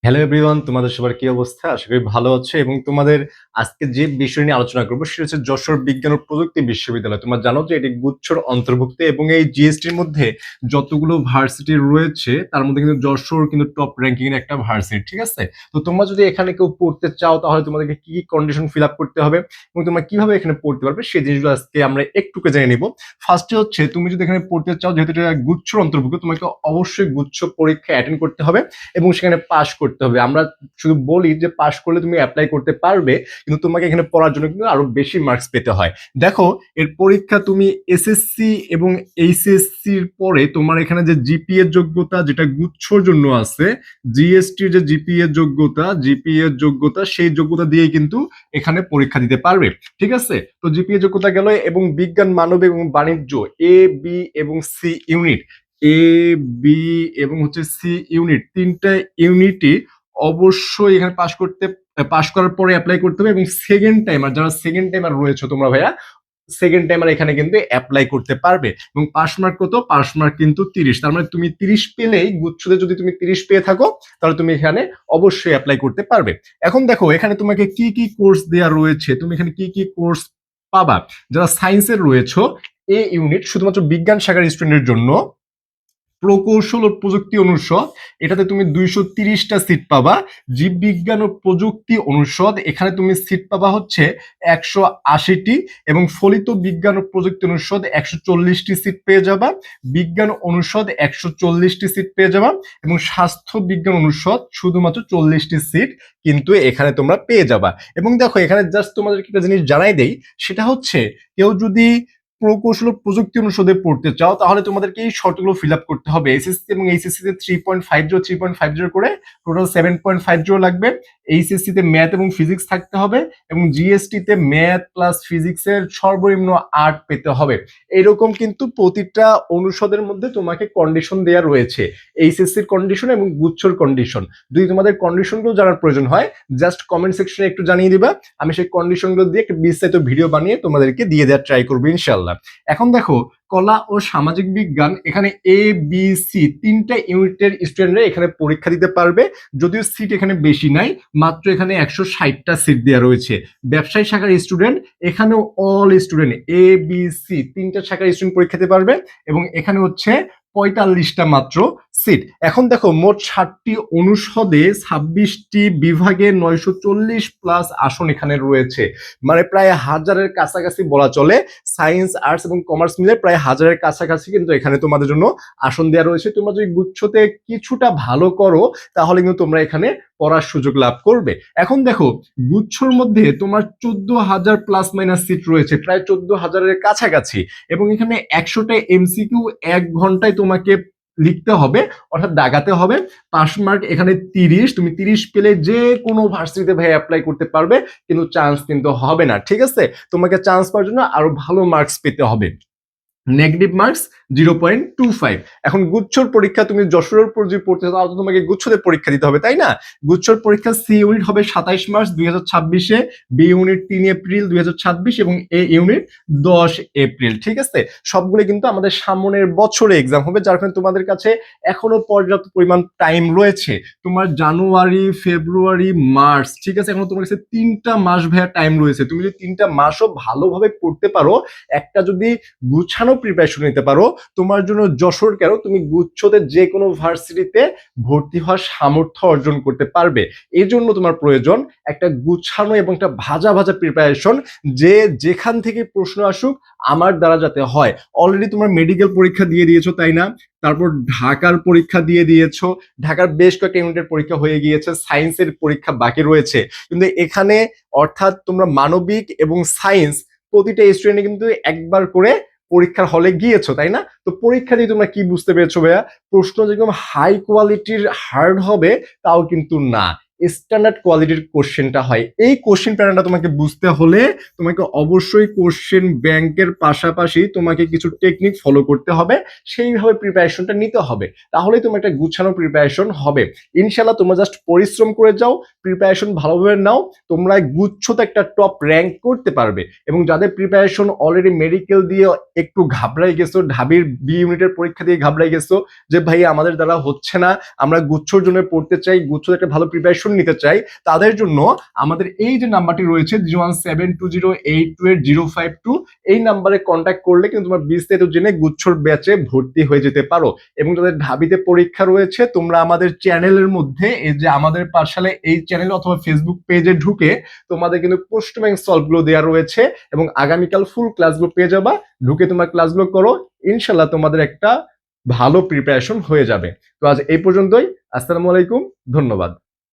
Hello everyone, তোমাদের সবার কি অবস্থা? আশা করি ভালো আছো। এবং তোমাদের আজকে যে বিষয় নিয়ে আলোচনা করবো সেটা হচ্ছে যশোর বিজ্ঞান ও প্রযুক্তি বিশ্ববিদ্যালয়। তোমরা জানো যে এটি গুচ্ছর অন্তর্ভুক্ত এবং এই জিএসটির মধ্যে যতগুলো ভার্সিটি রয়েছে তার মধ্যে কিন্তু যশোর কিন্তু টপ র্যাঙ্কিং এর একটা ভার্সিটি, ঠিক আছে? তো তোমরা যদি এখানে কেউ পড়তে চাও তাহলে তোমাদেরকে কি কি কন্ডিশন ফিল আপ করতে হবে এবং তোমরা কিভাবে এখানে পড়তে পারবে সেই জিনিসগুলো আজকে আমরা একটুকে জেনে নিব। ফার্স্টে হচ্ছে তুমি যদি এখানে পড়তে চাও, যেহেতু এটা গুচ্ছর অন্তর্ভুক্ত, তোমাকে অবশ্যই গুচ্ছ পরীক্ষা অ্যাটেন্ড করতে হবে এবং সেখানে পাশ করতে হবে। আমরা শুধু বলি যে পাশ করলে তুমি অ্যাপ্লাই করতে পারবে, কিন্তু তোমাকে এখানে পড়ার জন্য কিন্তু আরো বেশি মার্কস পেতে হয়। দেখো, এর পরীক্ষা তুমি এসএসসি এবং এইচএসসির পরে তোমার এখানে যে জিপিএ যোগ্যতা যেটা গুচ্ছর জন্য আছে, জিএসটির যে জিপিএ যোগ্যতা সেই যোগ্যতা দিয়ে কিন্তু এখানে পরীক্ষা দিতে পারবে, ঠিক আছে? তো জিপিএ যোগ্যতা গেল, এবং বিজ্ঞান, মানবিক এবং বাণিজ্য এ, বি এবং সি ইউনিট, এ, বি এবং হচ্ছে সি ইউনিট, তিনটা ইউনিটই অবশ্যই এখানে পাশ করার পরে অ্যাপ্লাই করতে হবে। এবং সেকেন্ড টাইমার, যারা সেকেন্ড টাইমার রয়েছে তোমরা ভাইয়া, সেকেন্ড টাইমার এখানে কিন্তু অ্যাপ্লাই করতে পারবে। এবং পাস মার্ক কত? পাস মার্ক কিন্তু 30। তার মানে তুমি 30 পেলেই, গুচ্ছতে যদি তুমি 30 পেয়ে থাকো তাহলে তুমি এখানে অবশ্যই অ্যাপ্লাই করতে পারবে। এখন দেখো এখানে তোমাকে কি কি কোর্স দেওয়া রয়েছে, তুমি এখানে কি কি কোর্স পাবা। যারা সায়েন্সের রয়েছে, এ ইউনিট শুধুমাত্র বিজ্ঞান শাখার স্টুডেন্টের জন্য। প্রকৌশল ও প্রযুক্তি অনুষদ, এটাতে তুমি 230টা সিট পাবা। জীববিজ্ঞান ও প্রযুক্তি অনুষদ, এখানে তুমি সিট পাবা হচ্ছে 180টি। এবং ফলিত বিজ্ঞান ও প্রযুক্তি অনুষদ 140টি সিট পেয়ে যাবা। বিজ্ঞান অনুষদ 140টি সিট পেয়ে যাবা। এবং স্বাস্থ্য বিজ্ঞান অনুষদ শুধুমাত্র 40টি সিট কিন্তু এখানে তোমরা পেয়ে যাবা। এবং দেখো এখানে জাস্ট তোমাদেরকে একটা জিনিস জানাই দেই, সেটা হচ্ছে কেউ যদি প্রকৌশল ও প্রযুক্তি অনুষদে পড়তে চাও তাহলে তোমাদেরকে এই শর্তগুলো ফিল আপ করতে হবে। এসএসসি এবং এইচএসসি তে 3.50 করে টোটাল 7.50 লাগবে। এইচএসসি তে ম্যাথ এবং ফিজিক্স থাকতে হবে, এবং জিএসটি তে ম্যাথ প্লাস ফিজিক্সের সর্বনিম্ন 8 পেতে হবে। এরকম কিন্তু প্রতিটা অনুষদের মধ্যে তোমাকে কন্ডিশন দেওয়া রয়েছে, এইচএসসির কন্ডিশন এবং গুচ্ছর কন্ডিশন। যদি তোমাদের কন্ডিশনগুলো জানার প্রয়োজন হয় জাস্ট কমেন্ট সেকশনে একটু জানিয়ে দিবা, আমি সেই কন্ডিশনগুলো দিয়ে একটা বিস্তারিত ভিডিও বানিয়ে তোমাদেরকে দিয়ে দেওয়ার ট্রাই করবো ইনশাল্লাহ। এখন দেখো, কলা ও সামাজিক বিজ্ঞান, এখানে এ, বি, সি তিনটা ইউনিটের স্টুডেন্টরা এখানে পরীক্ষা দিতে পারবে। যদিও সিট এখানে বেশি নাই, মাত্র এখানে 160টা সিট দেওয়া রয়েছে। ব্যবসায়ী শাখার স্টুডেন্ট, এখানেও অল স্টুডেন্ট এ, বি, সি তিনটা শাখার স্টুডেন্ট পরীক্ষা দিতে পারবে, এবং এখানে হচ্ছে 45টা মাত্র সিট। এখন দেখো, মোট 60টি অনুষদে 26টি বিভাগে 940 প্লাস আসন এখানে রয়েছে। মানে প্রায় হাজারের কাছাকাছি বলা চলে। সায়েন্স, আর্টস এবং কমার্স মিলে প্রায় হাজারের কাছাকাছি কিন্তু এখানে তোমাদের জন্য আসন দেওয়া রয়েছে। তোমরা যদি গুচ্ছতে কিছুটা ভালো করো তাহলে কিন্তু তোমরা এখানে পড়ার সুযোগ লাভ করবে। এখন দেখো, গুচ্ছর মধ্যে তোমার 14,000 প্লাস মাইনাস সিট রয়েছে, প্রায় 14,000-এর কাছাকাছি। এবং এখানে 100টা এমসিকিউ 1 ঘন্টায় তোমাকে লিখতে হবে, অর্থাৎ দাগাতে হবে। পাস মার্ক এখানে 30, তুমি 30 পেলে যে কোনো ভার্সিটিতে ভাই অ্যাপ্লাই করতে পারবে, কিন্তু চান্স কিন্তু হবে না, ঠিক আছে? তোমাকে চান্স পাওয়ার জন্য আরো ভালো মার্কস পেতে হবে। Negative marks 0.25। এখন গুচ্ছর পরীক্ষা তুমি যশোরের উপর যদি পড়তে চাও তো তোমাকে গুচ্ছতে পরীক্ষা দিতে হবে, তাই না? গুচ্ছর পরীক্ষা সি ইউনিট হবে 27 মার্চ 2026-এ, বি ইউনিট 3 এপ্রিল 2026 এবং এ ইউনিট 10 এপ্রিল, ঠিক আছে? সবগুলো কিন্তু আমাদের সামনের বছরে এক্সাম হবে, যার কারণে তোমাদের কাছে এখনো পর্যাপ্ত পরিমাণ টাইম রয়েছে। তোমার জানুয়ারি, ফেব্রুয়ারি, মার্চ, ঠিক আছে? এখনো তোমার কাছে 3টা মাস ভাইয়া টাইম রয়েছে। তুমি যদি 3টা মাসও ভালোভাবে পড়তে পারো, একটা যদি গুছানো প্রিপারেশন নিতে পারো, তোমার জন্য যশোর কেন, তুমি গুচ্ছতে যে কোনো ভার্সিটিতে ভর্তি হওয়ার সামর্থ্য অর্জন করতে পারবে। এই জন্য তোমার প্রয়োজন একটা গুছানো এবং একটা ভাজা ভাজা প্রিপারেশন, যে যেখান থেকে প্রশ্ন আসুক আমার দ্বারা যাতে হয়। অলরেডি তোমার মেডিকেল পরীক্ষা দিয়ে দিয়েছো, তাই না? তারপর ঢাকার পরীক্ষা দিয়ে দিয়েছো, ঢাকার বেশ কয়েকটা ইউনিটের পরীক্ষা হয়ে গিয়েছে, সায়েন্সের পরীক্ষা বাকি রয়েছে। কিন্তু এখানে অর্থাৎ তোমরা মানবিক এবং সায়েন্স প্রতিটা স্টুডেন্ট কিন্তু একবার করে পরীক্ষার হলে গিয়েছো, তাই না? তো পরীক্ষা দিয়ে তোমরা কি বুঝতে পেরেছো ভাইয়া? প্রশ্ন যেরকম হাই কোয়ালিটির হার্ড হবে তাও কিন্তু না। স্ট্যান্ডার্ড কোয়ালিটির কোশ্চেনটা হয়। এই কোশ্চেন প্যাটার্নটা তোমাকে বুঝতে হলে তোমাকে অবশ্যই কোশ্চেন ব্যাংকের পাশাপাশি তোমাকে কিছু টেকনিক ফলো করতে হবে, সেইভাবে প্রিপারেশনটা নিতে হবে, তাহলেই তোমার একটা গুছানো প্রিপারেশন হবে। ইনশাল্লাহ তোমরা জাস্ট পরিশ্রম করে যাও, প্রিপারেশন ভালোভাবে নাও, তোমরা গুচ্ছতে একটা টপ র্যাঙ্ক করতে পারবে। এবং যাদের প্রিপারেশন অলরেডি মেডিকেল দিয়ে একটু ঘাবড়াই গেছো, ঢাবির বি ইউনিটের পরীক্ষা দিয়ে ঘাবড়াই গেছো যে ভাই আমাদের দ্বারা হচ্ছে না, আমরা গুচ্ছর জন্য পড়তে চাই, গুচ্ছর একটা ভালো প্রিপারেশন নিতে চাই, তাদের জন্য আমাদের এই যে নাম্বারটি রয়েছে 01720828052, এই নাম্বারে কন্ট্যাক্ট করলে কিন্তু তোমার বিস্তারিত জেনে গুচ্ছর ব্যাচে ভর্তি হয়ে যেতে পারো। এবং যাদের ঢাবিতে পরীক্ষা রয়েছে তোমরা আমাদের চ্যানেলের মধ্যে, এই যে আমাদের পাঠশালা এই চ্যানেল অথবা ফেসবুক পেজে ঢুকে তোমাদের কিন্তু প্রশ্ন ব্যাংক সলভগুলো দেওয়া রয়েছে এবং আগামীকাল ফুল ক্লাসগুলো পেয়ে যাবা। ঢুকে তোমার ক্লাসগুলো করো, ইনশাল্লাহ তোমাদের একটা ভালো প্রিপারেশন হয়ে যাবে। তো আজ এই পর্যন্তই। আসসালামু আলাইকুম, ধন্যবাদ।